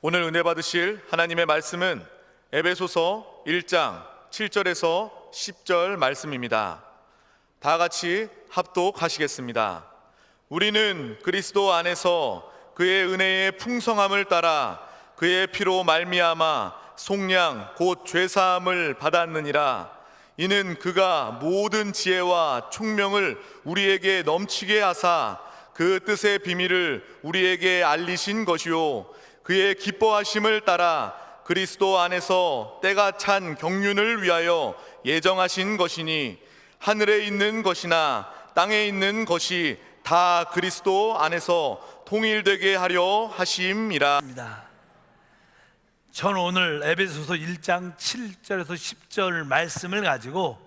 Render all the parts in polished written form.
오늘 은혜 받으실 하나님의 말씀은 에베소서 1장 7절에서 10절 말씀입니다. 다 같이 합독하시겠습니다. 우리는 그리스도 안에서 그의 은혜의 풍성함을 따라 그의 피로 말미암아 속량 곧 죄사함을 받았느니라. 이는 그가 모든 지혜와 총명을 우리에게 넘치게 하사 그 뜻의 비밀을 우리에게 알리신 것이요 그의 기뻐하심을 따라 그리스도 안에서 때가 찬 경륜을 위하여 예정하신 것이니 하늘에 있는 것이나 땅에 있는 것이 다 그리스도 안에서 통일되게 하려 하심이라. 저는 오늘 에베소서 1장 7절에서 10절 말씀을 가지고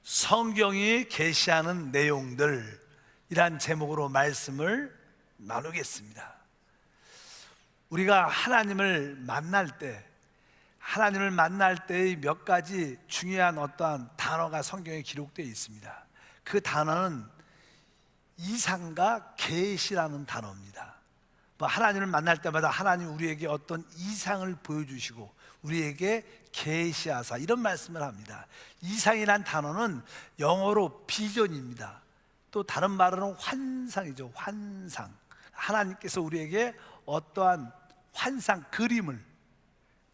성경이 계시하는 내용들이란 제목으로 말씀을 나누겠습니다. 우리가 하나님을 만날 때의 몇 가지 중요한 어떠한 단어가 성경에 기록되어 있습니다. 그 단어는 이상과 계시라는 단어입니다. 하나님을 만날 때마다 하나님 우리에게 어떤 이상을 보여주시고 우리에게 계시하사 이런 말씀을 합니다. 이상이란 단어는 영어로 비전입니다. 또 다른 말로는 환상이죠. 환상. 하나님께서 우리에게 어떠한 환상, 그림을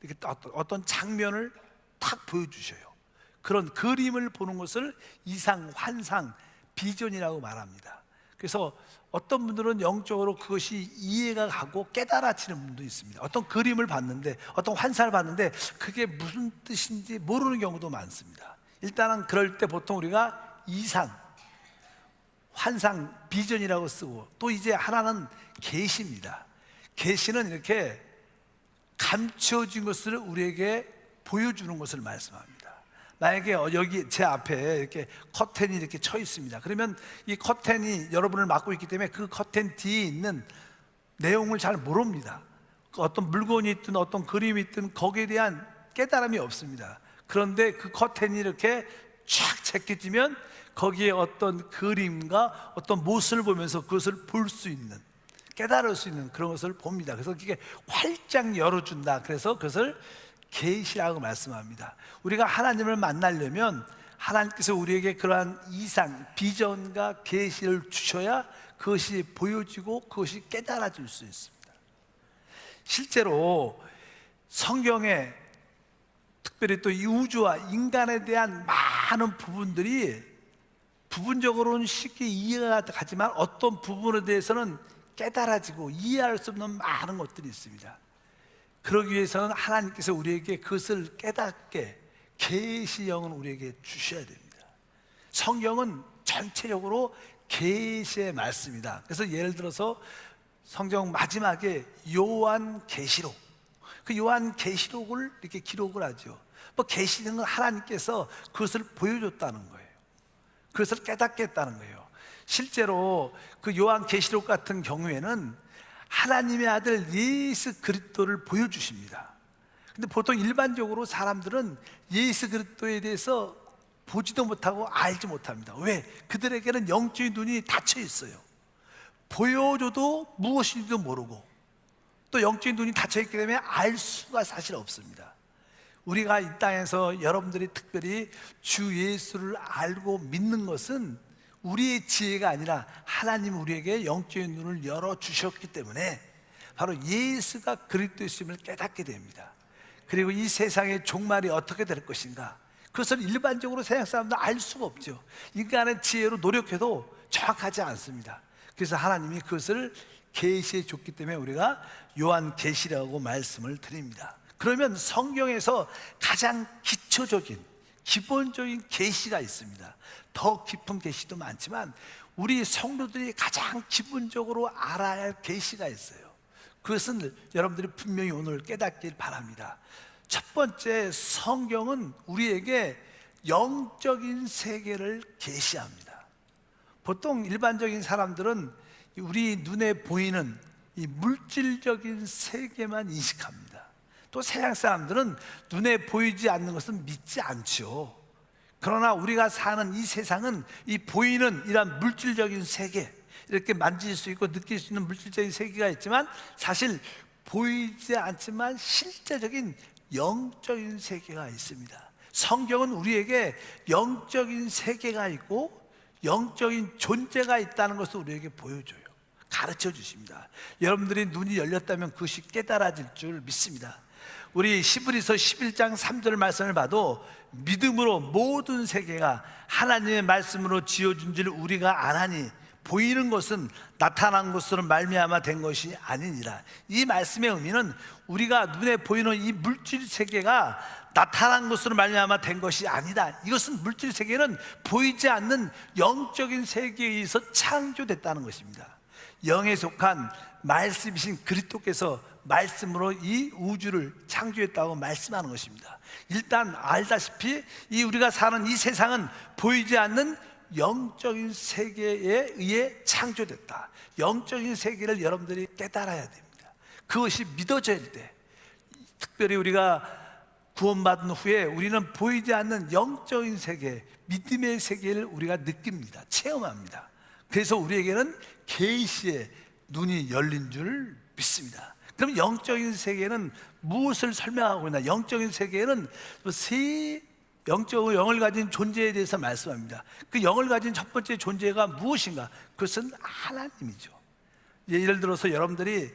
이렇게 어떤 장면을 탁 보여주셔요. 그런 그림을 보는 것을 이상, 환상, 비전이라고 말합니다. 그래서 어떤 분들은 영적으로 그것이 이해가 가고 깨달아지는 분도 있습니다. 어떤 그림을 봤는데, 어떤 환상을 봤는데 그게 무슨 뜻인지 모르는 경우도 많습니다. 일단은 그럴 때 보통 우리가 이상, 환상, 비전이라고 쓰고, 또 이제 하나는 계시입니다. 계시는 이렇게 감춰진 것을 우리에게 보여주는 것을 말씀합니다. 만약에 여기 제 앞에 이렇게 커튼이 이렇게 쳐 있습니다. 그러면 이 커튼이 여러분을 막고 있기 때문에 그 커튼 뒤에 있는 내용을 잘 모릅니다. 어떤 물건이 있든 어떤 그림이 있든 거기에 대한 깨달음이 없습니다. 그런데 그 커튼이 이렇게 쫙 제껴지면 거기에 어떤 그림과 어떤 모습을 보면서 그것을 볼 수 있는, 깨달을 수 있는 그런 것을 봅니다. 그래서 이게 활짝 열어준다. 그래서 그것을 계시라고 말씀합니다. 우리가 하나님을 만나려면 하나님께서 우리에게 그러한 이상, 비전과 계시를 주셔야 그것이 보여지고 그것이 깨달아질 수 있습니다. 실제로 성경에 특별히 또 이 우주와 인간에 대한 많은 부분들이 부분적으로는 쉽게 이해가 가지만 어떤 부분에 대해서는 깨달아지고 이해할 수 없는 많은 것들이 있습니다. 그러기 위해서는 하나님께서 우리에게 그것을 깨닫게 계시형은 우리에게 주셔야 됩니다. 성경은 전체적으로 계시의 말씀이다. 그래서 예를 들어서 성경 마지막에 요한계시록, 그 요한계시록을 이렇게 기록을 하죠. 계시는 건 하나님께서 그것을 보여줬다는 거예요. 그것을 깨닫게 했다는 거예요. 실제로 그 요한계시록 같은 경우에는 하나님의 아들 예수 그리스도를 보여주십니다. 근데 보통 일반적으로 사람들은 예수 그리스도에 대해서 보지도 못하고 알지 못합니다. 왜? 그들에게는 영적인 눈이 닫혀 있어요. 보여줘도 무엇인지도 모르고 또 영적인 눈이 닫혀 있기 때문에 알 수가 사실 없습니다. 우리가 이 땅에서 여러분들이 특별히 주 예수를 알고 믿는 것은 우리의 지혜가 아니라 하나님 우리에게 영적인 눈을 열어주셨기 때문에 바로 예수가 그리스도이심을 깨닫게 됩니다. 그리고 이 세상의 종말이 어떻게 될 것인가, 그것을 일반적으로 세상 사람들은 알 수가 없죠. 인간의 지혜로 노력해도 정확하지 않습니다. 그래서 하나님이 그것을 계시해 줬기 때문에 우리가 요한계시라고 말씀을 드립니다. 그러면 성경에서 가장 기초적인 기본적인 계시가 있습니다. 더 깊은 계시도 많지만 우리 성도들이 가장 기본적으로 알아야 할 계시가 있어요. 그것은 여러분들이 분명히 오늘 깨닫길 바랍니다. 첫 번째, 성경은 우리에게 영적인 세계를 계시합니다. 보통 일반적인 사람들은 우리 눈에 보이는 이 물질적인 세계만 인식합니다. 또 세상 사람들은 눈에 보이지 않는 것은 믿지 않죠. 그러나 우리가 사는 이 세상은 이 보이는 이런 물질적인 세계, 이렇게 만질 수 있고 느낄 수 있는 물질적인 세계가 있지만 사실 보이지 않지만 실제적인 영적인 세계가 있습니다. 성경은 우리에게 영적인 세계가 있고 영적인 존재가 있다는 것을 우리에게 보여줘요. 가르쳐 주십니다. 여러분들이 눈이 열렸다면 그것이 깨달아질 줄 믿습니다. 우리 히브리서 11장 3절 말씀을 봐도 믿음으로 모든 세계가 하나님의 말씀으로 지어준 줄 우리가 아나니 보이는 것은 나타난 것으로 말미암아 된 것이 아니니라. 이 말씀의 의미는 우리가 눈에 보이는 이 물질 세계가 나타난 것으로 말미암아 된 것이 아니다. 이것은 물질 세계는 보이지 않는 영적인 세계에 의해서 창조됐다는 것입니다. 영에 속한 말씀이신 그리스도께서 말씀으로 이 우주를 창조했다고 말씀하는 것입니다. 일단 알다시피 이 우리가 사는 이 세상은 보이지 않는 영적인 세계에 의해 창조됐다. 영적인 세계를 여러분들이 깨달아야 됩니다. 그것이 믿어질 때, 특별히 우리가 구원받은 후에 우리는 보이지 않는 영적인 세계, 믿음의 세계를 우리가 느낍니다. 체험합니다. 그래서 우리에게는 계시의 눈이 열린 줄 믿습니다. 그럼 영적인 세계는 무엇을 설명하고 있나? 영적인 세계는 세 영적으로 영을 가진 존재에 대해서 말씀합니다. 그 영을 가진 첫 번째 존재가 무엇인가? 그것은 하나님이죠. 예를 들어서 여러분들이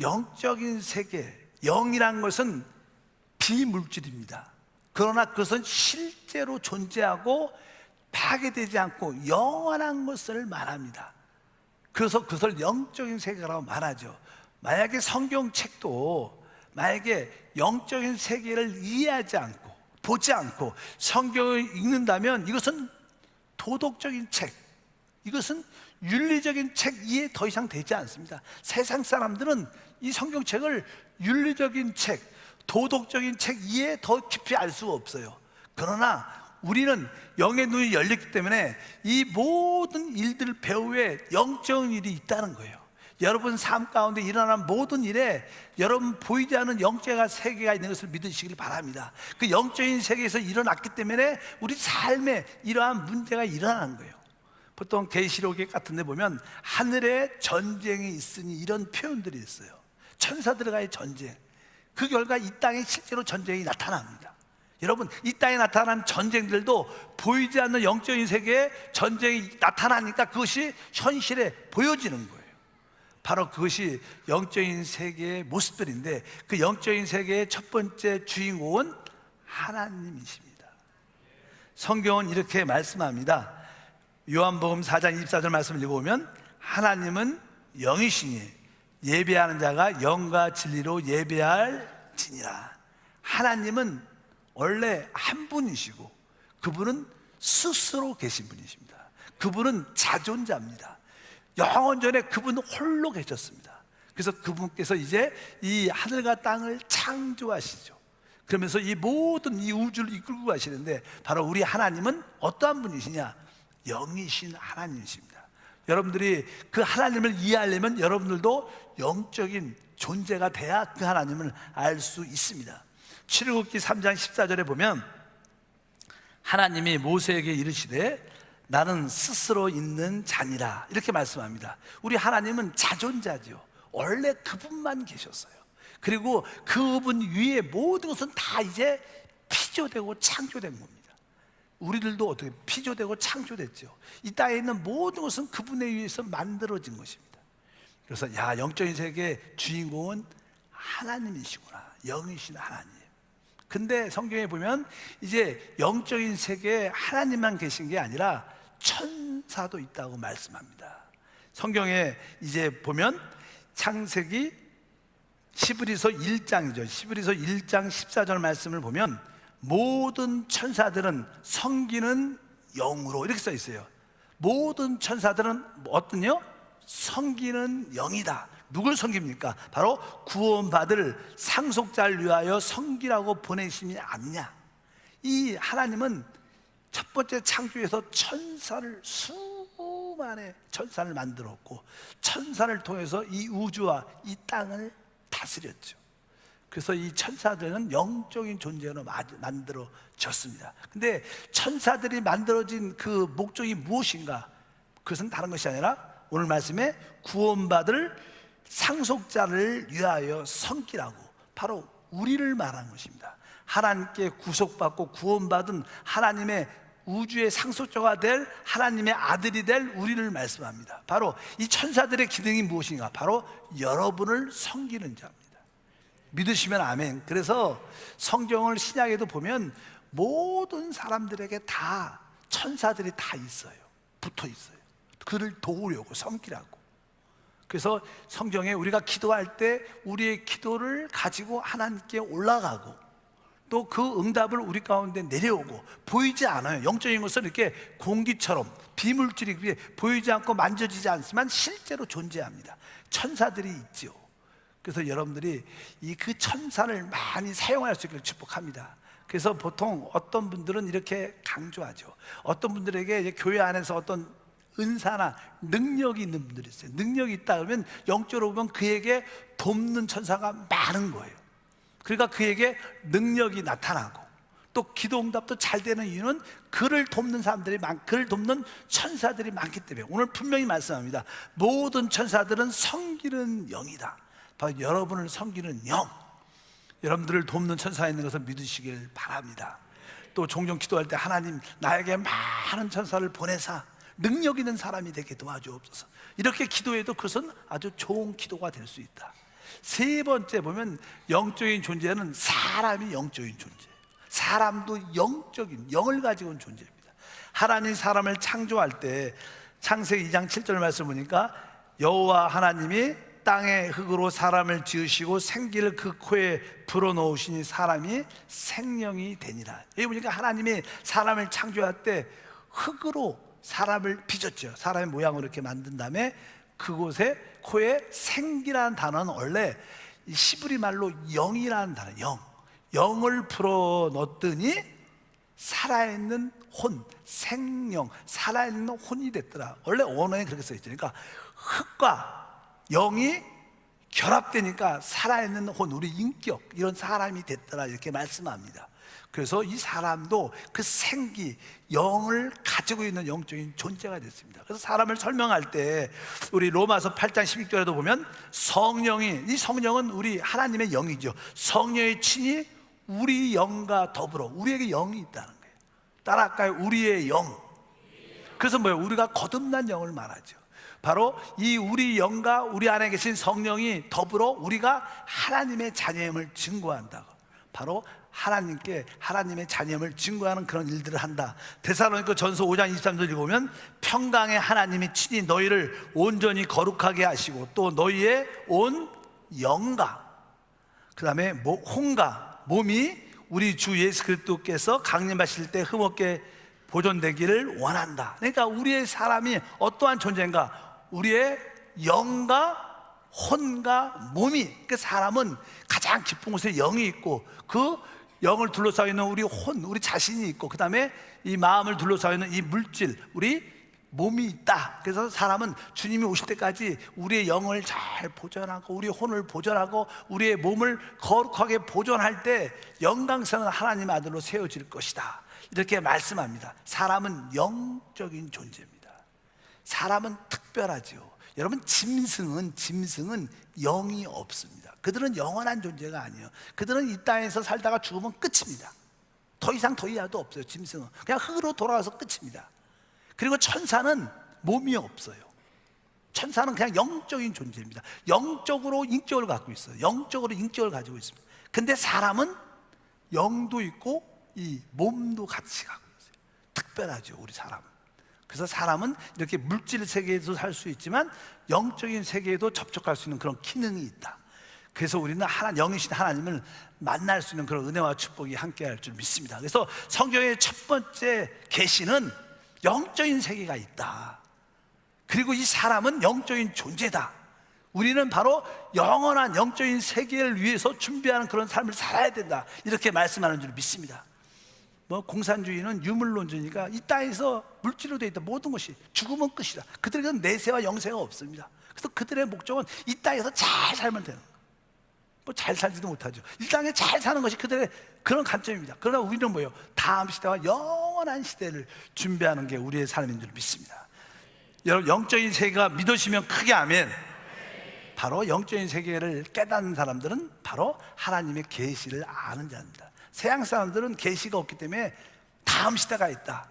영적인 세계, 영이란 것은 비물질입니다. 그러나 그것은 실제로 존재하고 파괴되지 않고 영원한 것을 말합니다. 그래서 그것을 영적인 세계라고 말하죠. 만약에 성경책도 만약에 영적인 세계를 이해하지 않고 보지 않고 성경을 읽는다면 이것은 도덕적인 책, 이것은 윤리적인 책 이해 더 이상 되지 않습니다. 세상 사람들은 이 성경책을 윤리적인 책, 도덕적인 책 이해 더 깊이 알 수가 없어요. 그러나 우리는 영의 눈이 열렸기 때문에 이 모든 일들 배후에 영적인 일이 있다는 거예요. 여러분 삶 가운데 일어나는 모든 일에 여러분 보이지 않는 영적인 세계가 있는 것을 믿으시길 바랍니다. 그 영적인 세계에서 일어났기 때문에 우리 삶에 이러한 문제가 일어나는 거예요. 보통 계시록 같은 데 보면 하늘에 전쟁이 있으니 이런 표현들이 있어요. 천사들과의 전쟁, 그 결과 이 땅에 실제로 전쟁이 나타납니다. 여러분, 이 땅에 나타난 전쟁들도 보이지 않는 영적인 세계에 전쟁이 나타나니까 그것이 현실에 보여지는 거예요. 바로 그것이 영적인 세계의 모습들인데 그 영적인 세계의 첫 번째 주인공은 하나님이십니다. 성경은 이렇게 말씀합니다. 요한복음 4장 24절 말씀을 읽어보면 하나님은 영이시니 예배하는 자가 영과 진리로 예배할지니라. 하나님은 원래 한 분이시고 그분은 스스로 계신 분이십니다. 그분은 자존자입니다. 영원 전에 그분은 홀로 계셨습니다. 그래서 그분께서 이제 이 하늘과 땅을 창조하시죠. 그러면서 이 모든 이 우주를 이끌고 가시는데 바로 우리 하나님은 어떠한 분이시냐? 영이신 하나님이십니다. 여러분들이 그 하나님을 이해하려면 여러분들도 영적인 존재가 돼야 그 하나님을 알 수 있습니다. 출애굽기 3장 14절에 보면 하나님이 모세에게 이르시되 나는 스스로 있는 자니라 이렇게 말씀합니다. 우리 하나님은 자존자죠. 원래 그분만 계셨어요. 그리고 그분 위에 모든 것은 다 이제 피조되고 창조된 겁니다. 우리들도 어떻게 피조되고 창조됐죠. 이 땅에 있는 모든 것은 그분에 의해서 만들어진 것입니다. 그래서 영적인 세계의 주인공은 하나님이시구나. 영이신 하나님. 근데 성경에 보면 이제 영적인 세계에 하나님만 계신 게 아니라 천사도 있다고 말씀합니다. 성경에 이제 보면 창세기 히브리서 1장이죠. 히브리서 1장 14절 말씀을 보면 모든 천사들은 섬기는 영으로 이렇게 써 있어요. 모든 천사들은 어떤요? 섬기는 영이다. 누굴 섬깁니까? 바로 구원받을 상속자를 위하여 섬기라고 보내심이 아니냐. 이 하나님은 첫 번째 창조에서 천사를 수많은 천사를 만들었고 천사를 통해서 이 우주와 이 땅을 다스렸죠. 그래서 이 천사들은 영적인 존재로 만들어졌습니다. 근데 천사들이 만들어진 그 목적이 무엇인가? 그것은 다른 것이 아니라 오늘 말씀에 구원받을 상속자를 위하여 섬기라고, 바로 우리를 말하는 것입니다. 하나님께 구속받고 구원받은 하나님의 우주의 상속자가 될 하나님의 아들이 될 우리를 말씀합니다. 바로 이 천사들의 기능이 무엇인가? 바로 여러분을 섬기는 자입니다. 믿으시면 아멘. 그래서 성경을 신약에도 보면 모든 사람들에게 다 천사들이 다 있어요. 붙어 있어요. 그를 도우려고, 섬기라고. 그래서 성경에 우리가 기도할 때 우리의 기도를 가지고 하나님께 올라가고, 또 그 응답을 우리 가운데 내려오고, 보이지 않아요. 영적인 것은 이렇게 공기처럼 비물질이 보이지 않고 만져지지 않지만 실제로 존재합니다. 천사들이 있죠. 그래서 여러분들이 이 그 천사를 많이 사용할 수 있기를 축복합니다. 그래서 보통 어떤 분들은 이렇게 강조하죠. 어떤 분들에게 이제 교회 안에서 어떤 은사나 능력이 있는 분들이 있어요. 능력이 있다 그러면 영적으로 보면 그에게 돕는 천사가 많은 거예요. 그러니까 그에게 능력이 나타나고, 또 기도 응답도 잘 되는 이유는 그를 돕는 사람들이 그를 돕는 천사들이 많기 때문에. 오늘 분명히 말씀합니다. 모든 천사들은 섬기는 영이다. 바로 여러분을 섬기는 영, 여러분들을 돕는 천사가 있는 것을 믿으시길 바랍니다. 또 종종 기도할 때 하나님 나에게 많은 천사를 보내사 능력 있는 사람이 되게 도와주옵소서, 이렇게 기도해도 그것은 아주 좋은 기도가 될 수 있다. 세 번째 보면 영적인 존재는 사람이 영적인 존재예요. 사람도 영적인 영을 가지고 온 존재입니다. 하나님 사람을 창조할 때 창세기 2장 7절 말씀 보니까 여호와 하나님이 땅의 흙으로 사람을 지으시고 생기를 그 코에 불어넣으시니 사람이 생명이 되니라. 여기 보니까 하나님이 사람을 창조할 때 흙으로 사람을 빚었죠. 사람의 모양으로 이렇게 만든 다음에 그곳에 코에 생기라는 단어는 원래 히브리 말로 영이라는 단어, 영을 불어 넣었더니 살아있는 혼, 생명, 살아있는 혼이 됐더라. 원래 원어에 그렇게 써 있죠. 그러니까 흙과 영이 결합되니까 살아있는 혼, 우리 인격, 이런 사람이 됐더라, 이렇게 말씀합니다. 그래서 이 사람도 그 생기, 영을 가지고 있는 영적인 존재가 됐습니다. 그래서 사람을 설명할 때 우리 로마서 8장 12절에도 보면 성령이, 이 성령은 우리 하나님의 영이죠. 성령의 친히 우리 영과 더불어, 우리에게 영이 있다는 거예요. 따라할까요? 우리의 영. 그래서 뭐예요? 우리가 거듭난 영을 말하죠. 바로 이 우리 영과 우리 안에 계신 성령이 더불어 우리가 하나님의 자녀임을 증거한다고. 바로 하나님께 하나님의 자녀임을 증거하는 그런 일들을 한다. 데살로니가 전서 5장 23절 보면 평강의 하나님이 친히 너희를 온전히 거룩하게 하시고 또 너희의 온 영과 그 다음에 혼과 몸이 우리 주 예수 그리스도께서 강림하실 때 흠없게 보존되기를 원한다. 그러니까 우리의 사람이 어떠한 존재인가? 우리의 영과 혼과 몸이, 그 사람은 가장 깊은 곳에 영이 있고 그 영을 둘러싸고 있는 우리 혼, 우리 자신이 있고, 그 다음에 이 마음을 둘러싸고 있는 이 물질, 우리 몸이 있다. 그래서 사람은 주님이 오실 때까지 우리의 영을 잘 보존하고 우리의 혼을 보존하고 우리의 몸을 거룩하게 보존할 때 영광스러운 하나님 아들로 세워질 것이다, 이렇게 말씀합니다. 사람은 영적인 존재입니다. 사람은 특별하죠. 여러분, 짐승은 영이 없습니다. 그들은 영원한 존재가 아니에요. 그들은 이 땅에서 살다가 죽으면 끝입니다. 더 이상 더 이하도 없어요. 짐승은 그냥 흙으로 돌아와서 끝입니다. 그리고 천사는 몸이 없어요. 천사는 그냥 영적인 존재입니다. 영적으로 인격을 갖고 있어요. 영적으로 인격을 가지고 있습니다. 근데 사람은 영도 있고 이 몸도 같이 갖고 있어요. 특별하죠, 우리 사람은. 그래서 사람은 이렇게 물질 세계에도 살 수 있지만 영적인 세계에도 접촉할 수 있는 그런 기능이 있다. 그래서 우리는 영이신 하나님을 만날 수 있는 그런 은혜와 축복이 함께할 줄 믿습니다. 그래서 성경의 첫 번째 계시는 영적인 세계가 있다. 그리고 이 사람은 영적인 존재다. 우리는 바로 영원한 영적인 세계를 위해서 준비하는 그런 삶을 살아야 된다, 이렇게 말씀하는 줄 믿습니다. 공산주의는 유물론주의니까 이 땅에서 물질로 되어 있다 모든 것이 죽으면 끝이다. 그들에게는 내세와 영세가 없습니다. 그래서 그들의 목적은 이 땅에서 잘 살면 되는 거예요. 잘 살지도 못하죠. 이 땅에 잘 사는 것이 그들의 그런 관점입니다. 그러나 우리는 뭐예요? 다음 시대와 영원한 시대를 준비하는 게 우리의 삶인 줄 믿습니다. 여러분, 영적인 세계가 믿으시면 크게 아멘. 바로 영적인 세계를 깨닫는 사람들은 바로 하나님의 계시를 아는 자입니다. 서양 사람들은 계시가 없기 때문에 다음 시대가 있다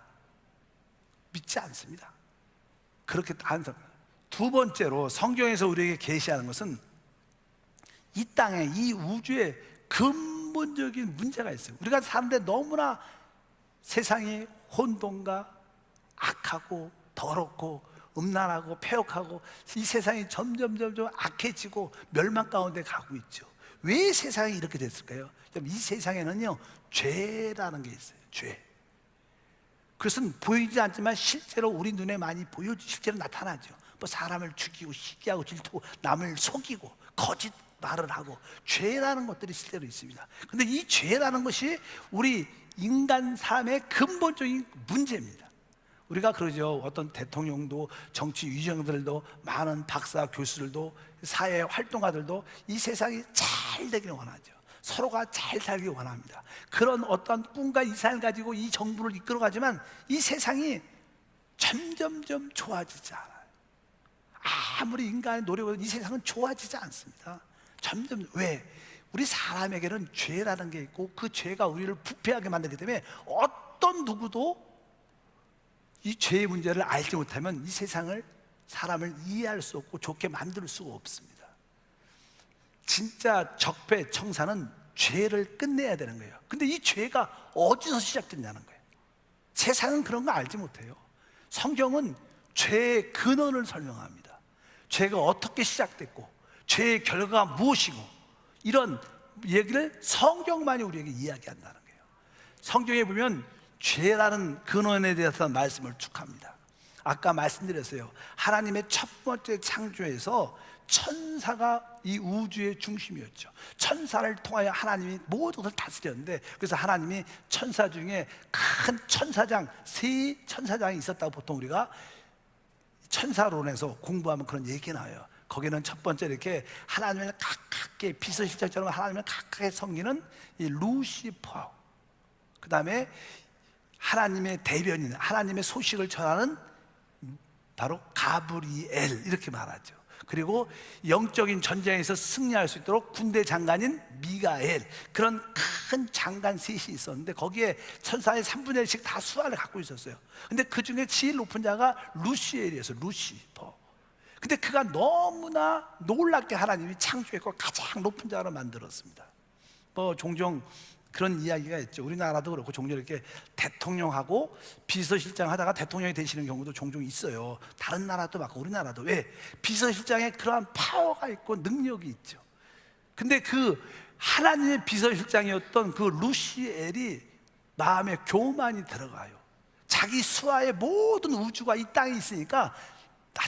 믿지 않습니다. 그렇게 안 삽니다. 두 번째로 성경에서 우리에게 계시하는 것은 이 땅에, 이 우주에 근본적인 문제가 있어요. 우리가 사는데 너무나 세상이 혼돈과 악하고 더럽고 음란하고 폐역하고 이 세상이 점점 악해지고 멸망 가운데 가고 있죠. 왜 세상이 이렇게 됐을까요? 이 세상에는요, 죄라는 게 있어요. 죄. 그것은 보이지 않지만 실제로 우리 눈에 많이 실제로 나타나죠. 뭐 사람을 죽이고 시기하고 질투하고 남을 속이고 거짓 말을 하고 죄라는 것들이 실제로 있습니다. 근데 이 죄라는 것이 우리 인간 삶의 근본적인 문제입니다. 우리가 그러죠. 어떤 대통령도 정치 위정들도 많은 박사 교수들도 사회 활동가들도 이 세상이 잘 되기를 원하죠. 서로가 잘 살기 원합니다. 그런 어떤 꿈과 이상을 가지고 이 정부를 이끌어가지만 이 세상이 점점 좋아지지 않아요. 아무리 인간의 노력으로 이 세상은 좋아지지 않습니다. 점점. 왜? 우리 사람에게는 죄라는 게 있고 그 죄가 우리를 부패하게 만들기 때문에 어떤 누구도 이 죄의 문제를 알지 못하면 이 세상을, 사람을 이해할 수 없고 좋게 만들 수가 없습니다. 진짜 적폐 청산은 죄를 끝내야 되는 거예요. 근데 이 죄가 어디서 시작됐냐는 거예요. 세상은 그런 거 알지 못해요. 성경은 죄의 근원을 설명합니다. 죄가 어떻게 시작됐고 죄의 결과가 무엇이고 이런 얘기를 성경만이 우리에게 이야기한다는 거예요. 성경에 보면 죄라는 근원에 대해서 말씀을 쭉 합니다. 아까 말씀드렸어요. 하나님의 첫 번째 창조에서 천사가 이 우주의 중심이었죠. 천사를 통하여 하나님이 모든 것을 다스렸는데, 그래서 하나님이 천사 중에 큰 천사장, 세 천사장이 있었다고 보통 우리가 천사론에서 공부하면 그런 얘기가 나와요. 거기는 첫 번째 이렇게 하나님을 가깝게 비서실장처럼 하나님을 가깝게 섬기는 이 루시퍼, 그 다음에 하나님의 대변인, 하나님의 소식을 전하는 바로 가브리엘, 이렇게 말하죠. 그리고 영적인 전쟁에서 승리할 수 있도록 군대 장관인 미가엘, 그런 큰 장관 셋이 있었는데 거기에 천사의 3분의 1씩 다 수화를 갖고 있었어요. 근데 그 중에 제일 높은 자가 루시엘이었어요. 루시퍼. 근데 그가 너무나 놀랍게 하나님이 창조했고 가장 높은 자로 만들었습니다. 뭐 종종 그런 이야기가 있죠. 우리나라도 그렇고 종종 이렇게 대통령하고 비서실장 하다가 대통령이 되시는 경우도 종종 있어요. 다른 나라도 많고 우리나라도. 왜? 비서실장에 그러한 파워가 있고 능력이 있죠. 근데 그 하나님의 비서실장이었던 그 루시엘이 마음에 교만이 들어가요. 자기 수하의 모든 우주가 이 땅에 있으니까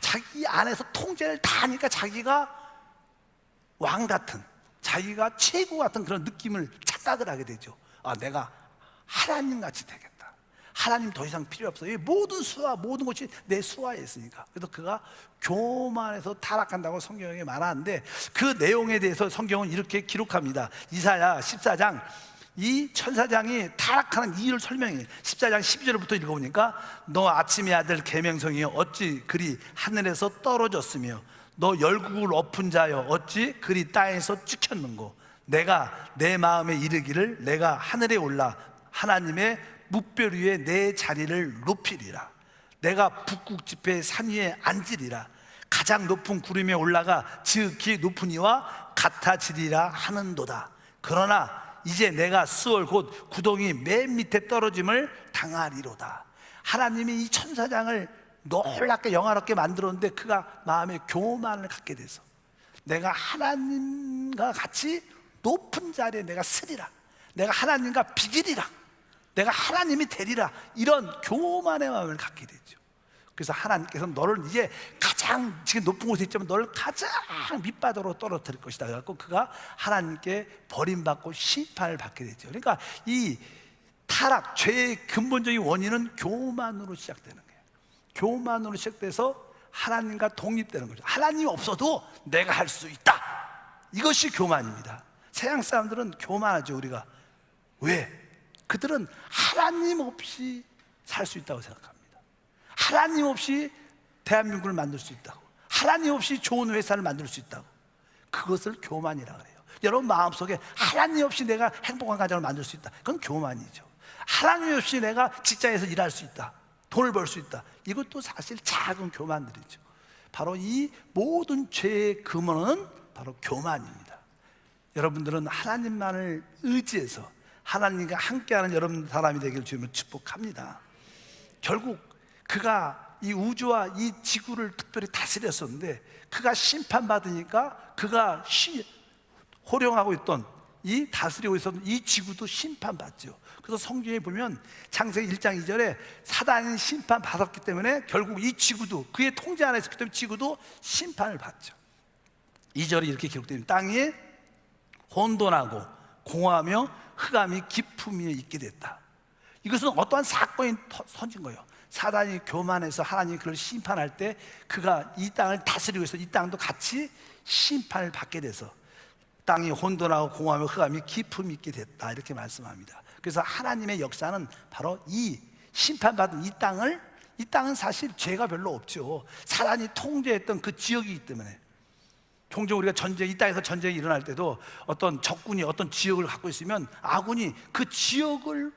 자기 안에서 통제를 다 하니까 자기가 왕 같은, 자기가 최고 같은 그런 느낌을 착각을 하게 되죠. 아, 내가 하나님 같이 되겠다. 하나님 더 이상 필요 없어. 이 모든 수하, 모든 것이 내 수하에 있으니까. 그래서 그가 교만해서 타락한다고 성경에 말하는데 그 내용에 대해서 성경은 이렇게 기록합니다. 이사야 14장, 이 천사장이 타락하는 이유를 설명해. 14장 12절부터 읽어보니까 너 아침의 아들 계명성이여 어찌 그리 하늘에서 떨어졌으며 너 열국을 엎은 자여 어찌 그리 땅에서 찍혔는고 내가 내 마음에 이르기를 내가 하늘에 올라 하나님의 뭇별 위에 내 자리를 높이리라. 내가 북극 지폐 산 위에 앉으리라. 가장 높은 구름에 올라가 지극히 높은 이와 같아지리라 하는도다. 그러나 이제 내가 스월 곧 구덩이 맨 밑에 떨어짐을 당하리로다. 하나님이 이 천사장을 놀랍게 영화롭게 만들었는데 그가 마음에 교만을 갖게 돼서 내가 하나님과 같이 높은 자리에 내가 서리라, 내가 하나님과 비기리라, 내가 하나님이 되리라, 이런 교만의 마음을 갖게 되죠. 그래서 하나님께서 너를 이제 가장 지금 높은 곳에 있지만 너를 가장 밑바닥으로 떨어뜨릴 것이다. 그래서 그가 하나님께 버림받고 심판을 받게 되죠. 그러니까 이 타락, 죄의 근본적인 원인은 교만으로 시작되는 거예요. 교만으로 시작돼서 하나님과 독립되는 거죠. 하나님이 없어도 내가 할 수 있다. 이것이 교만입니다. 서양 사람들은 교만하죠. 우리가 왜? 그들은 하나님 없이 살 수 있다고 생각합니다. 하나님 없이 대한민국을 만들 수 있다고, 하나님 없이 좋은 회사를 만들 수 있다고. 그것을 교만이라 그래요. 여러분 마음속에 하나님 없이 내가 행복한 가정을 만들 수 있다, 그건 교만이죠. 하나님 없이 내가 직장에서 일할 수 있다, 돈을 벌 수 있다, 이것도 사실 작은 교만들이죠. 바로 이 모든 죄의 근원은 바로 교만입니다. 여러분들은 하나님만을 의지해서 하나님과 함께하는 여러분 사람이 되길 주님을 축복합니다. 결국 그가 이 우주와 이 지구를 특별히 다스렸었는데, 그가 심판받으니까 그가 호령하고 있던, 이 다스리고 있었던 이 지구도 심판받죠. 그래서 성경에 보면 창세기 1장 2절에 사단이 심판받았기 때문에 결국 이 지구도 그의 통제 안에 있었기 때문에 지구도 심판을 받죠. 2절이 이렇게 기록됩니다. 땅이 혼돈하고 공허하며 흑암이 깊음 위에 있게 됐다. 이것은 어떠한 사건이 터진 거예요. 사단이 교만해서 하나님이 그를 심판할 때 그가 이 땅을 다스리고 있어 이 땅도 같이 심판을 받게 돼서 땅이 혼돈하고 공허하며 흑암이 깊음 있게 됐다, 이렇게 말씀합니다. 그래서 하나님의 역사는 바로 이 심판받은 이 땅은 사실 죄가 별로 없죠. 사단이 통제했던 그 지역이기 때문에. 종종 우리가 이 땅에서 전쟁이 일어날 때도 어떤 적군이 어떤 지역을 갖고 있으면 아군이 그 지역을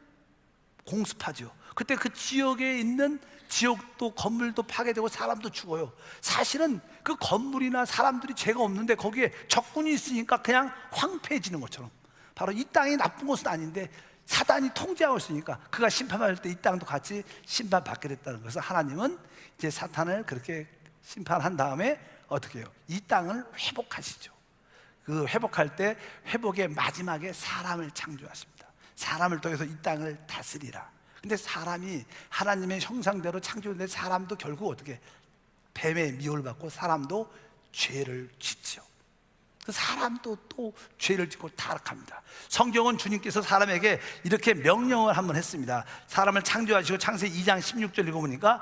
공습하죠. 그때 그 지역에 있는 지역도, 건물도 파괴되고 사람도 죽어요. 사실은 그 건물이나 사람들이 죄가 없는데 거기에 적군이 있으니까 그냥 황폐해지는 것처럼, 바로 이 땅이 나쁜 것은 아닌데 사단이 통제하고 있으니까 그가 심판받을 때 이 땅도 같이 심판받게 됐다는 것을, 하나님은 이제 사탄을 그렇게 심판한 다음에 어떻게 해요? 이 땅을 회복하시죠. 그 회복할 때 회복의 마지막에 사람을 창조하십니다. 사람을 통해서 이 땅을 다스리라. 근데 사람이 하나님의 형상대로 창조됐는데 사람도 결국 어떻게 뱀의 미혹을 받고 사람도 죄를 짓죠. 사람도 또 죄를 짓고 타락합니다. 성경은 주님께서 사람에게 이렇게 명령을 한번 했습니다. 사람을 창조하시고 창세기 2장 16절 읽어보니까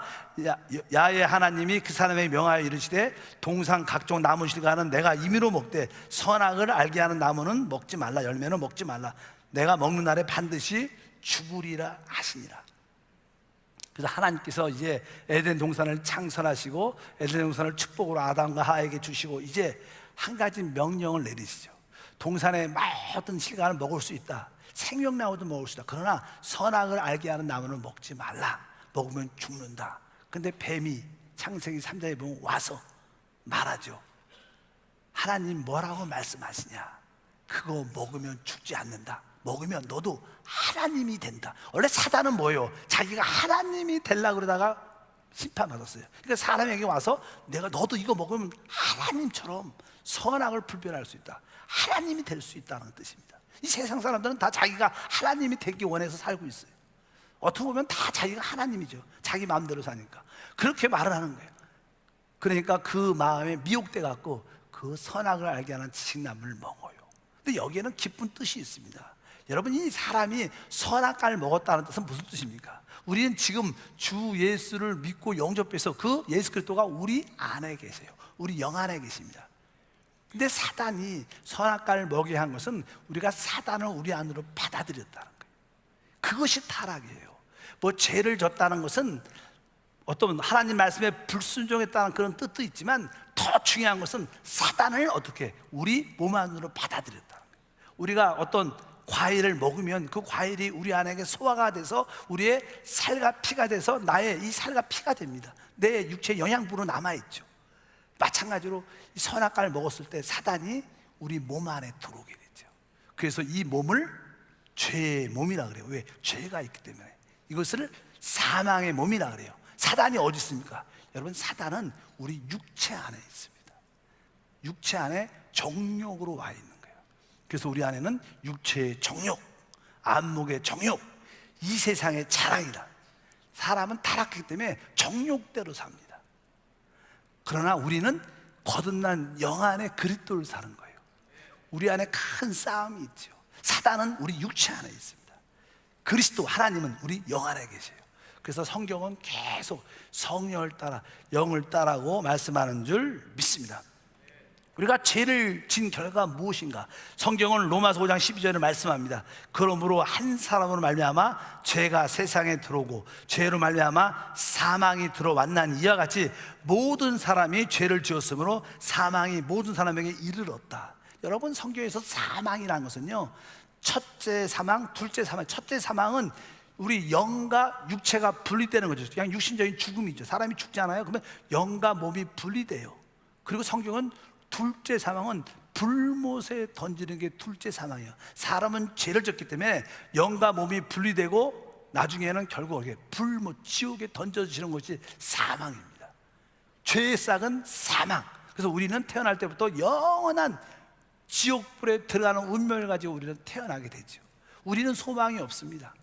야훼 하나님이 그 사람에게 명하여 이르시되 동산 각종 나무실과는 내가 임의로 먹되 선악을 알게 하는 나무는 먹지 말라, 열매는 먹지 말라, 내가 먹는 날에 반드시 죽으리라 하시니라. 그래서 하나님께서 이제 에덴 동산을 창설하시고 에덴 동산을 축복으로 아담과 하와에게 주시고 이제 한 가지 명령을 내리시죠. 동산의 모든 실과를 먹을 수 있다, 생명나무도 먹을 수 있다, 그러나 선악을 알게 하는 나무는 먹지 말라, 먹으면 죽는다. 근데 뱀이 창세기 3장에 보면 와서 말하죠. 하나님 뭐라고 말씀하시냐? 그거 먹으면 죽지 않는다, 먹으면 너도 하나님이 된다. 원래 사단은 뭐예요? 자기가 하나님이 되려고 그러다가 심판받았어요. 그러니까 사람에게 와서 너도 이거 먹으면 하나님처럼 선악을 분별할 수 있다, 하나님이 될 수 있다는 뜻입니다. 이 세상 사람들은 다 자기가 하나님이 되기 원해서 살고 있어요. 어떻게 보면 다 자기가 하나님이죠. 자기 마음대로 사니까 그렇게 말을 하는 거예요. 그러니까 그 마음에 미혹돼 갖고 그 선악을 알게 하는 지식나무를 먹어요. 근데 여기에는 깊은 뜻이 있습니다. 여러분, 이 사람이 선악과를 먹었다는 뜻은 무슨 뜻입니까? 우리는 지금 주 예수를 믿고 영접해서 그 예수 그리스도가 우리 안에 계세요. 우리 영 안에 계십니다. 근데 사단이 선악과를 먹게 한 것은 우리가 사단을 우리 안으로 받아들였다는 거예요. 그것이 타락이에요. 뭐 죄를 졌다는 것은 어떤 하나님 말씀에 불순종했다는 그런 뜻도 있지만 더 중요한 것은 사단을 어떻게 우리 몸 안으로 받아들였다는 거예요. 우리가 어떤 과일을 먹으면 그 과일이 우리 안에 소화가 돼서 우리의 살과 피가 돼서 나의 이 살과 피가 됩니다. 내 육체의 영양분으로 남아있죠. 마찬가지로 이 선악과를 먹었을 때 사단이 우리 몸 안에 들어오게 되죠. 그래서 이 몸을 죄의 몸이라 그래요. 왜? 죄가 있기 때문에. 이것을 사망의 몸이라 그래요. 사단이 어디 있습니까? 여러분, 사단은 우리 육체 안에 있습니다. 육체 안에 정욕으로 와 있는 거예요. 그래서 우리 안에는 육체의 정욕, 안목의 정욕, 이 세상의 자랑이다. 사람은 타락했기 때문에 정욕대로 삽니다. 그러나 우리는 거듭난 영 안에 그리스도를 사는 거예요. 우리 안에 큰 싸움이 있죠. 사단은 우리 육체 안에 있습니다. 그리스도 하나님은 우리 영 안에 계세요. 그래서 성경은 계속 성령을 따라 영을 따라고 말씀하는 줄 믿습니다. 우리가 죄를 진 결과가 무엇인가? 성경은 로마서 5장 12절에 말씀합니다. 그러므로 한 사람으로 말미암아 죄가 세상에 들어오고 죄로 말미암아 사망이 들어왔나니 이와 같이 모든 사람이 죄를 지었으므로 사망이 모든 사람에게 이르렀다. 여러분, 성경에서 사망이라는 것은요, 첫째 사망, 둘째 사망. 첫째 사망은 우리 영과 육체가 분리되는 거죠. 그냥 육신적인 죽음이죠. 사람이 죽지 않아요? 그러면 영과 몸이 분리돼요. 그리고 성경은 둘째 사망은 불못에 던지는 게 둘째 사망이에요. 사람은 죄를 졌기 때문에 영과 몸이 분리되고 나중에는 결국 불못, 지옥에 던져지는 것이 사망입니다. 죄의 싹은 사망. 그래서 우리는 태어날 때부터 영원한 지옥불에 들어가는 운명을 가지고 우리는 태어나게 되죠. 우리는 소망이 없습니다.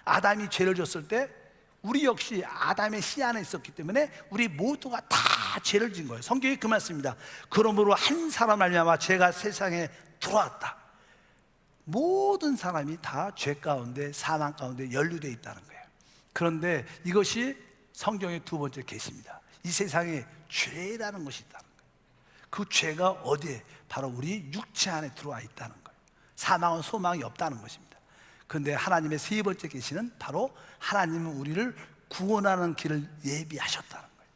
아담이 죄를 졌을 때 우리 역시 아담의 씨 안에 있었기 때문에 우리 모두가 다 죄를 진 거예요. 성경이 그 말씀입니다. 그러므로 한 사람 말미암아 죄가 세상에 들어왔다. 모든 사람이 다 죄 가운데, 사망 가운데 연루되어 있다는 거예요. 그런데 이것이 성경의 두 번째 계시입니다. 이 세상에 죄라는 것이 있다는 거예요. 그 죄가 어디에? 바로 우리 육체 안에 들어와 있다는 거예요. 사망은 소망이 없다는 것입니다. 그런데 하나님의 세 번째 계시는 바로 하나님은 우리를 구원하는 길을 예비하셨다는 거예요.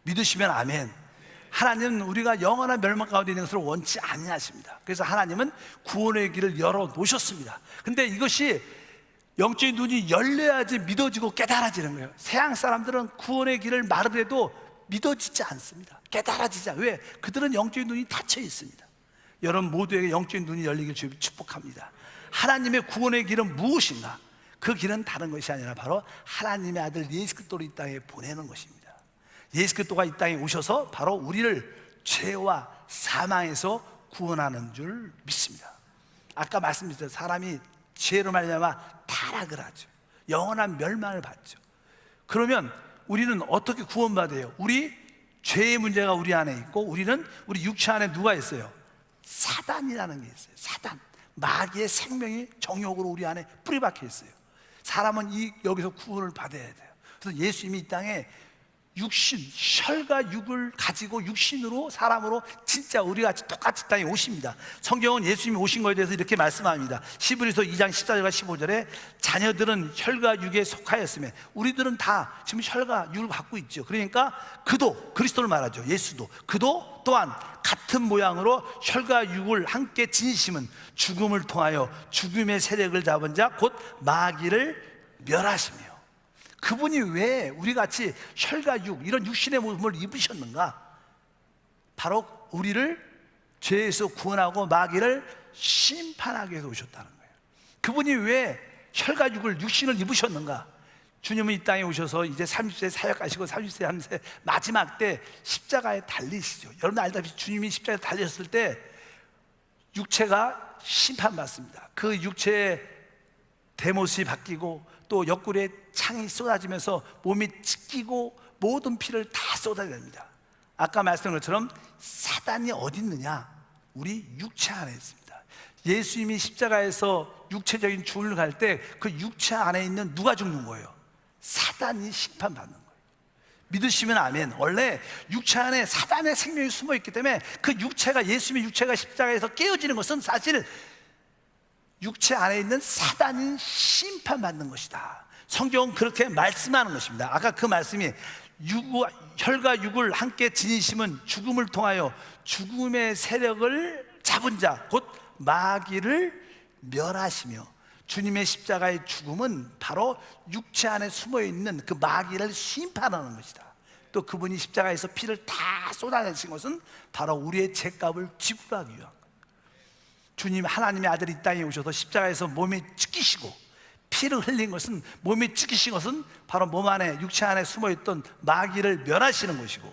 믿으시면 아멘. 하나님은 우리가 영원한 멸망 가운데 있는 것을 원치 아니하십니다. 그래서 하나님은 구원의 길을 열어 놓으셨습니다. 근데 이것이 영적인 눈이 열려야지 믿어지고 깨달아지는 거예요. 세상 사람들은 구원의 길을 말해도 믿어지지 않습니다. 깨달아지지 않아요. 왜? 그들은 영적인 눈이 닫혀 있습니다. 여러분 모두에게 영적인 눈이 열리길 주님 축복합니다. 하나님의 구원의 길은 무엇인가? 그 길은 다른 것이 아니라 바로 하나님의 아들 예수 그리스도를 이 땅에 보내는 것입니다. 예수 그리스도가 이 땅에 오셔서 바로 우리를 죄와 사망에서 구원하는 줄 믿습니다. 아까 말씀드렸죠. 사람이 죄로 말미암아 타락을 하죠. 영원한 멸망을 받죠. 그러면 우리는 어떻게 구원받아요? 우리 죄의 문제가 우리 안에 있고 우리는 우리 육체 안에 누가 있어요? 사단이라는 게 있어요. 사단, 마귀의 생명이 정욕으로 우리 안에 뿌리박혀 있어요. 사람은 여기서 구원을 받아야 돼요. 그래서 예수님이 이 땅에 육신, 혈과 육을 가지고 육신으로 사람으로 진짜 우리가 똑같이 땅에 오십니다. 성경은 예수님이 오신 것에 대해서 이렇게 말씀합니다. 히브리서 2장 14절과 15절에 자녀들은 혈과 육에 속하였으며 우리들은 다 지금 혈과 육을 갖고 있죠. 그러니까 그도, 그리스도를 말하죠. 예수도, 그도 또한 같은 모양으로 혈과 육을 함께 지니심은 죽음을 통하여 죽음의 세력을 잡은 자 곧 마귀를 멸하시며. 그분이 왜 우리같이 혈과 육, 이런 육신의 몸을 입으셨는가? 바로 우리를 죄에서 구원하고 마귀를 심판하기 위해서 오셨다는 거예요. 그분이 왜 혈과 육을, 육신을 입으셨는가? 주님은 이 땅에 오셔서 이제 30세 사역하시고 30세 하면서 마지막 때 십자가에 달리시죠. 여러분 알다시피 주님이 십자가에 달리셨을 때 육체가 심판받습니다. 그 육체의 대못이 바뀌고 또 옆구리에 창이 쏟아지면서 몸이 찢기고 모든 피를 다 쏟아냅니다. 아까 말씀드린 것처럼 사단이 어디 있느냐? 우리 육체 안에 있습니다. 예수님이 십자가에서 육체적인 죽음을 갈 때 그 육체 안에 있는 누가 죽는 거예요? 사단이 심판받는 거예요. 믿으시면 아멘. 원래 육체 안에 사단의 생명이 숨어있기 때문에 그 육체가, 예수님의 육체가 십자가에서 깨어지는 것은 사실 육체 안에 있는 사단이 심판받는 것이다. 성경은 그렇게 말씀하는 것입니다. 아까 그 말씀이 혈과 육을 함께 지니심은 죽음을 통하여 죽음의 세력을 잡은 자 곧 마귀를 멸하시며, 주님의 십자가의 죽음은 바로 육체 안에 숨어있는 그 마귀를 심판하는 것이다. 또 그분이 십자가에서 피를 다 쏟아내신 것은 바로 우리의 죄값을 지불하기 위한 거예요. 주님 하나님의 아들이 이 땅에 오셔서 십자가에서 몸에 찢기시고 피를 흘린 것은, 몸에 찢기신 것은 바로 몸 안에, 육체 안에 숨어있던 마귀를 멸하시는 것이고,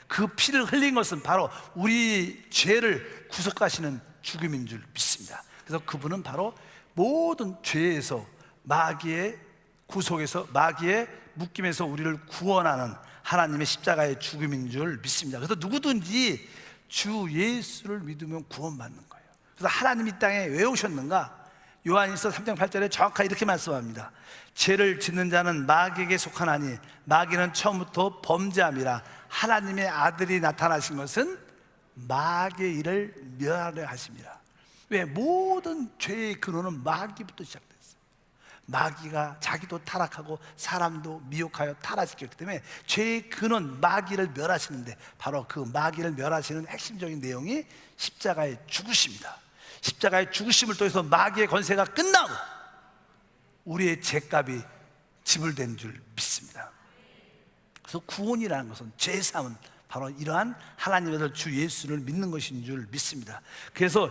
그 피를 흘린 것은 바로 우리 죄를 구속하시는 죽음인 줄 믿습니다. 그래서 그분은 바로 모든 죄에서, 마귀의 구속에서, 마귀의 묶임에서 우리를 구원하는 하나님의 십자가의 죽음인 줄 믿습니다. 그래서 누구든지 주 예수를 믿으면 구원받는 거예요. 그래서 하나님이 이 땅에 왜 오셨는가? 요한일서 3장 8절에 정확하게 이렇게 말씀합니다. 죄를 짓는 자는 마귀에게 속하나니 마귀는 처음부터 범죄함이라 하나님의 아들이 나타나신 것은 마귀의 일을 멸하려 하십니다. 왜? 모든 죄의 근원은 마귀부터 시작됐어요. 마귀가 자기도 타락하고 사람도 미혹하여 타락시켰기 때문에 죄의 근원 마귀를 멸하시는데, 바로 그 마귀를 멸하시는 핵심적인 내용이 십자가의 죽으심입니다. 십자가의 죽으심을 통해서 마귀의 권세가 끝나고 우리의 죄값이 지불된 줄 믿습니다. 그래서 구원이라는 것은, 죄사함은 바로 이러한 하나님의 아들 주 예수를 믿는 것인 줄 믿습니다. 그래서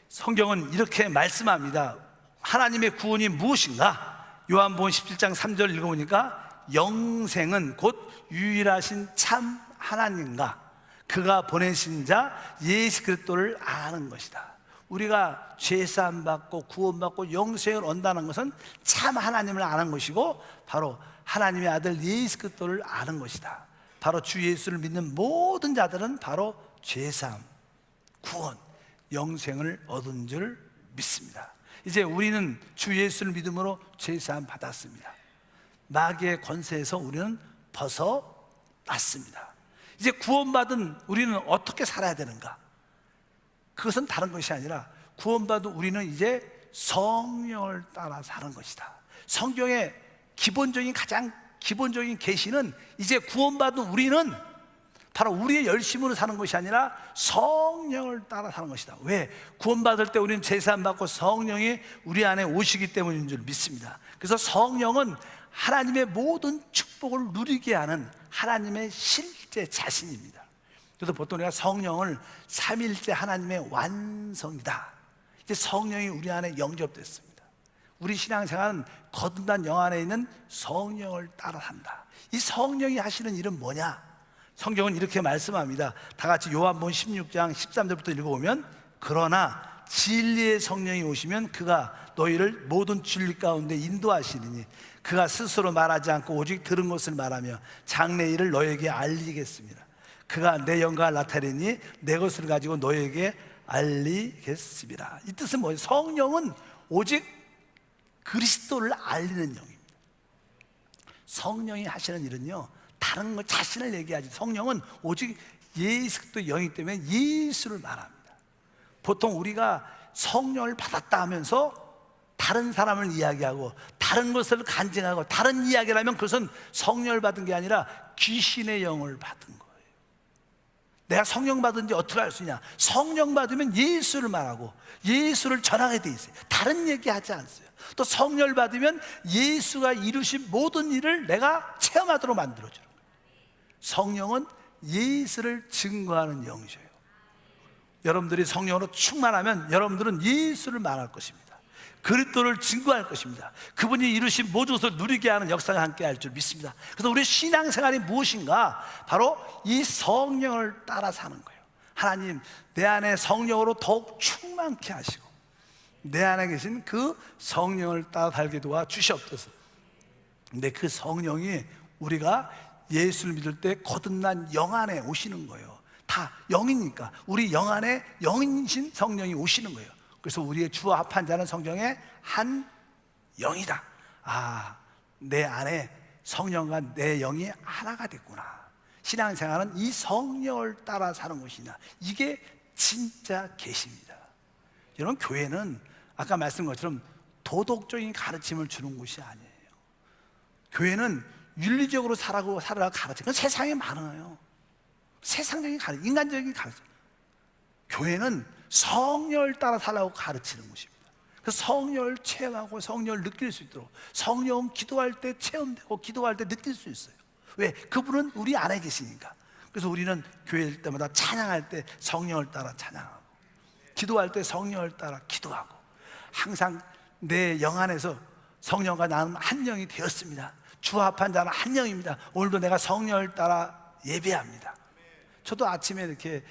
성경은 이렇게 말씀합니다. 하나님의 구원이 무엇인가? 요한복음 17장 3절 읽어보니까 영생은 곧 유일하신 참 하나님과 그가 보내신 자 예수 그리스도를 아는 것이다. 우리가 죄사함 받고 구원받고 영생을 얻는다는 것은 참 하나님을 아는 것이고, 바로 하나님의 아들 예수 그리스도를 아는 것이다. 바로 주 예수를 믿는 모든 자들은 바로 죄사함, 구원, 영생을 얻은 줄 믿습니다. 이제 우리는 주 예수를 믿음으로 죄사함 받았습니다. 마귀의 권세에서 우리는 벗어났습니다. 이제 구원받은 우리는 어떻게 살아야 되는가? 그것은 다른 것이 아니라, 구원받은 우리는 이제 성령을 따라 사는 것이다. 성경의 가장 기본적인 계시는, 이제 구원받은 우리는 바로 우리의 열심으로 사는 것이 아니라 성령을 따라 사는 것이다. 왜? 구원받을 때 우리는 제사함 받고 성령이 우리 안에 오시기 때문인 줄 믿습니다. 그래서 성령은 하나님의 모든 축복을 누리게 하는 하나님의 실제 자신입니다. 그래서 보통 우리가 성령을 삼위일체 하나님의 완성이다, 이제 성령이 우리 안에 영접됐습니다. 우리 신앙생활은 거듭난 영 안에 있는 성령을 따라 산다. 이 성령이 하시는 일은 뭐냐? 성경은 이렇게 말씀합니다. 다 같이 요한복음 16장 13절부터 읽어보면, 그러나 진리의 성령이 오시면 그가 너희를 모든 진리 가운데 인도하시리니 그가 스스로 말하지 않고 오직 들은 것을 말하며 장래 일을 너희에게 알리겠습니다. 그가 내 영광을 나타내니 내 것을 가지고 너희에게 알리겠습니다. 이 뜻은 뭐예요? 성령은 오직 그리스도를 알리는 영입니다. 성령이 하시는 일은요, 다른 것 자신을 얘기하지, 성령은 오직 예수 그리스도 영이기 때문에 예수를 말합니다. 보통 우리가 성령을 받았다 하면서 다른 사람을 이야기하고 다른 것을 간증하고 다른 이야기를 하면, 그것은 성령을 받은 게 아니라 귀신의 영을 받은 거예요. 내가 성령 받은지 어떻게 알 수 있냐? 성령 받으면 예수를 말하고 예수를 전하게 돼 있어요. 다른 얘기하지 않어요. 또 성령을 받으면 예수가 이루신 모든 일을 내가 체험하도록 만들어줘요. 성령은 예수를 증거하는 영이셔요. 여러분들이 성령으로 충만하면 여러분들은 예수를 말할 것입니다. 그리스도를 증거할 것입니다. 그분이 이루신 모든 것을 누리게 하는 역사가 함께 할 줄 믿습니다. 그래서 우리 신앙생활이 무엇인가? 바로 이 성령을 따라 사는 거예요. 하나님, 내 안에 성령으로 더욱 충만케 하시고 내 안에 계신 그 성령을 따라 살게 도와 주시옵소서. 근데 그 성령이 우리가 예수를 믿을 때 거듭난 영 안에 오시는 거예요. 다 영이니까 우리 영 안에 영이신 성령이 오시는 거예요. 그래서 우리의 주와 합한 자는 성경의 한 영이다. 아, 내 안에 성령과 내 영이 하나가 됐구나. 신앙생활은 이 성령을 따라 사는 것이냐, 이게 진짜 계시입니다. 여러분, 교회는 아까 말씀한 것처럼 도덕적인 가르침을 주는 곳이 아니에요. 교회는 윤리적으로 살아라 가르쳐. 그건 세상에 많아요. 세상적인 가르침, 인간적인 가르침. 교회는 성령을 따라 살라고 가르치는 곳입니다. 그래서 성령을 체험하고 성령을 느낄 수 있도록, 성령 기도할 때 체험되고 기도할 때 느낄 수 있어요. 왜? 그분은 우리 안에 계시니까. 그래서 우리는 교회일 때마다 찬양할 때 성령을 따라 찬양하고, 기도할 때 성령을 따라 기도하고, 항상 내 영 안에서 성령과 나는 한 영이 되었습니다. 주와 합한 자는 한 영입니다. 오늘도 내가 성령을 따라 예배합니다. 저도 아침에 이렇게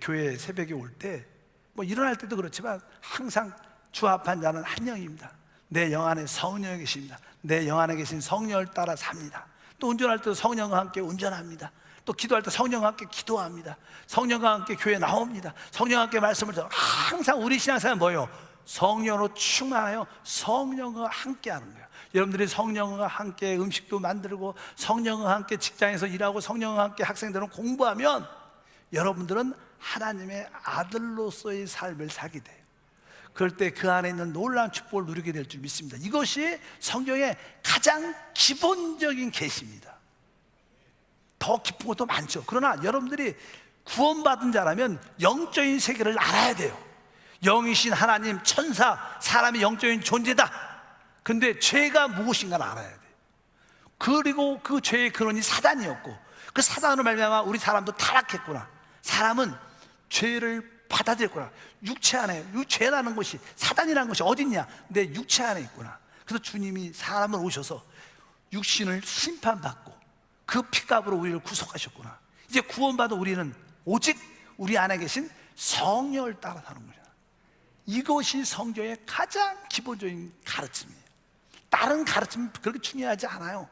교회 새벽에 올 때, 뭐 일어날 때도 그렇지만 항상 주와 합한 자는 한 영입니다. 내 영 안에 성령이 계십니다. 내 영 안에 계신 성령을 따라 삽니다. 또 운전할 때도 성령과 함께 운전합니다. 또 기도할 때 성령과 함께 기도합니다. 성령과 함께 교회에 나옵니다. 성령과 함께 말씀을 듣고, 항상 우리 신앙생활은 뭐예요? 성령으로 충만하여 성령과 함께 하는 거예요. 여러분들이 성령과 함께 음식도 만들고 성령과 함께 직장에서 일하고 성령과 함께 학생들은 공부하면 여러분들은 하나님의 아들로서의 삶을 살게 돼요. 그럴 때 그 안에 있는 놀라운 축복을 누리게 될 줄 믿습니다. 이것이 성경의 가장 기본적인 계시입니다. 더 깊은 것도 많죠. 그러나 여러분들이 구원받은 자라면 영적인 세계를 알아야 돼요. 영이신 하나님, 천사, 사람의 영적인 존재다. 근데 죄가 무엇인가를 알아야 돼요. 그리고 그 죄의 근원이 사단이었고, 그 사단으로 말미암아 우리 사람도 타락했구나. 사람은 죄를 받아들였구나. 육체 안에, 이 죄라는 것이, 사단이라는 것이 어딨냐? 내 육체 안에 있구나. 그래서 주님이 사람을 오셔서 육신을 심판받고 그 피값으로 우리를 구속하셨구나. 이제 구원받은 우리는 오직 우리 안에 계신 성령을 따라 사는 거잖아. 이것이 성경의 가장 기본적인 가르침이에요. 다른 가르침은 그렇게 중요하지 않아요.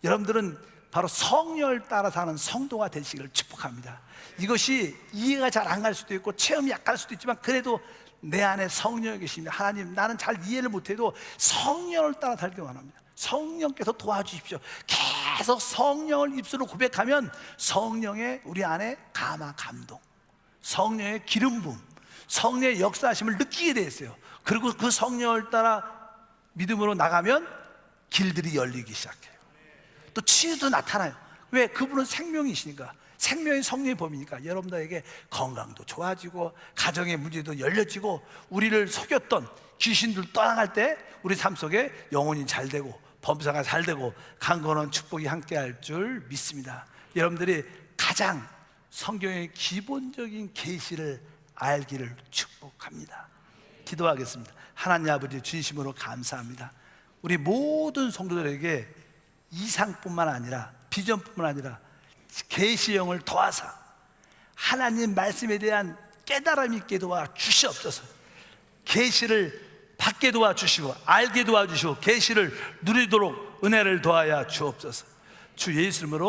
여러분들은 바로 성령을 따라 사는 성도가 되시기를 축복합니다. 이것이 이해가 잘 안 갈 수도 있고 체험이 약할 수도 있지만, 그래도 내 안에 성령이 계십니다. 하나님, 나는 잘 이해를 못해도 성령을 따라 살기 원합니다. 성령께서 도와주십시오. 계속 성령을 입술로 고백하면 성령의 우리 안에 감화, 감동, 성령의 기름 부음, 성령의 역사하심을 느끼게 돼 있어요. 그리고 그 성령을 따라 믿음으로 나가면 길들이 열리기 시작해요. 또 치유도 나타나요. 왜? 그분은 생명이시니까. 생명의 성령의 범위니까. 여러분들에게 건강도 좋아지고 가정의 문제도 열려지고, 우리를 속였던 귀신들 떠나갈 때 우리 삶 속에 영혼이 잘 되고 범사가 잘 되고 강건한 축복이 함께할 줄 믿습니다. 여러분들이 가장 성경의 기본적인 계시를 알기를 축복합니다. 기도하겠습니다. 하나님 아버지, 진심으로 감사합니다. 우리 모든 성도들에게 이상뿐만 아니라, 비전뿐만 아니라 계시의 영을 더하사 하나님 말씀에 대한 깨달음이 있게 도와 주시옵소서. 계시를 받게 도와주시고 알게 도와주시고 계시를 누리도록 은혜를 더하여 주옵소서. 주 예수 이름으로